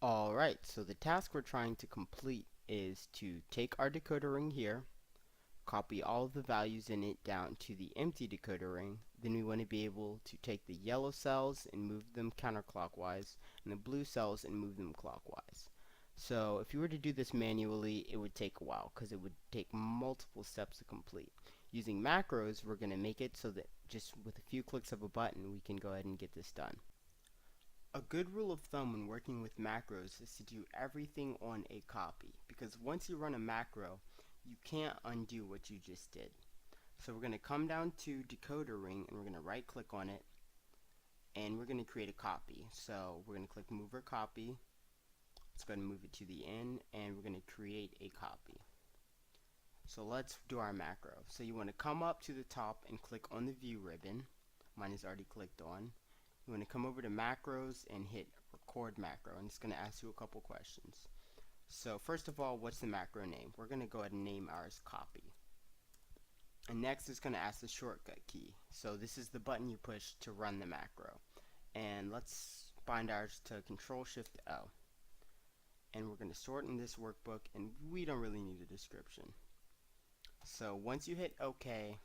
Alright, so the task we're trying to complete is to take our decoder ring here, copy all of the values in it down to the empty decoder ring. Then we want to be able to take the yellow cells and move them counterclockwise, and the blue cells and move them clockwise. So if you were to do this manually, it would take a while because it would take multiple steps to complete. Using macros, we're going to make it so that just with a few clicks of a button, we can go ahead and get this done. A good rule of thumb when working with macros is to do everything on a copy, because once you run a macro, you can't undo what you just did. So we're going to come down to decoder ring and we're going to right click on it and we're going to create a copy. So we're going to click mover copy. Let's go ahead and move it to the end and we're going to create a copy. So let's do our macro. So you want to come up to the top and click on the view ribbon. Mine is already clicked on. You want to come over to macros and hit record macro, and it's going to ask you a couple questions. So first of all, what's the macro name? We're going to go ahead and name ours copy. And next it's going to ask the shortcut key. So this is the button you push to run the macro. And let's bind ours to Control Shift O. And we're going to sort in this workbook, and we don't really need a description. So once you hit OK,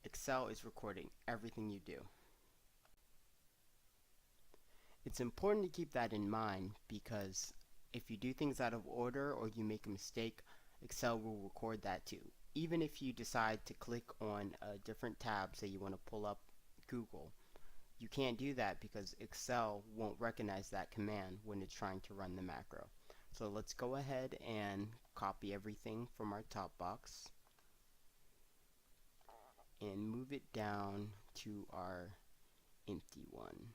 Excel is recording everything you do. It's important to keep that in mind because if you do things out of order or you make a mistake, Excel will record that too. Even if you decide to click on a different tab, say you want to pull up Google, you can't do that because Excel won't recognize that command when it's trying to run the macro. So let's go ahead and copy everything from our top box and move it down to our empty one.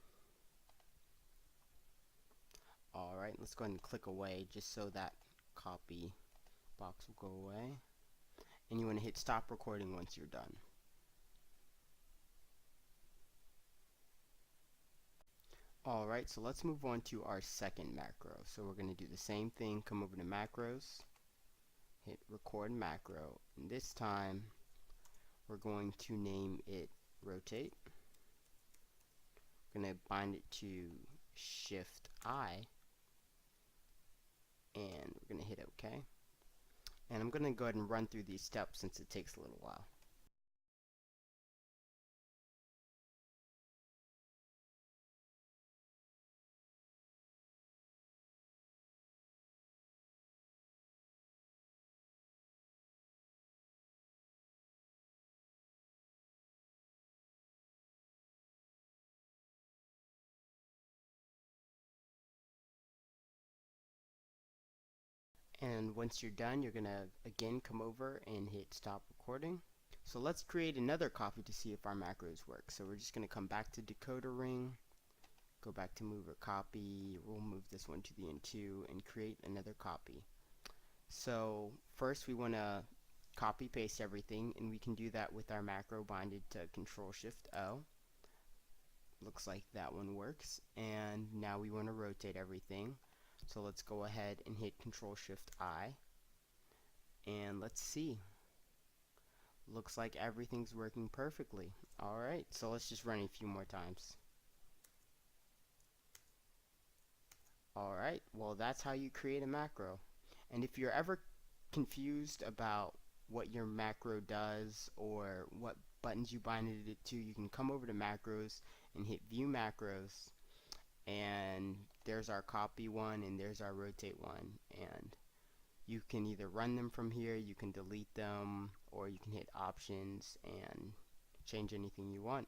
Alright, let's go ahead and click away just so that copy box will go away. And you want to hit stop recording once you're done. Alright, so let's move on to our second macro. So we're going to do the same thing, come over to macros, hit record macro, and this time we're going to name it rotate. We're going to bind it to Shift I, and we're going to hit OK. And I'm going to go ahead and run through these steps since it takes a little while. And once you're done, you're going to again come over and hit stop recording. So let's create another copy to see if our macros work. So we're just going to come back to decoder ring, go back to mover copy, we'll move this one to the end too, and create another copy. So first we want to copy paste everything, and we can do that with our macro binded to Control Shift O. Looks like that one works. And now we want to rotate everything. So let's go ahead and hit Control Shift I. And let's see. Looks like everything's working perfectly. Alright, so let's just run a few more times. Alright, well that's how you create a macro. And if you're ever confused about what your macro does or what buttons you binded it to, you can come over to macros and hit view macros, and there's our copy one and there's our rotate one, and you can either run them from here, you can delete them, or you can hit options and change anything you want.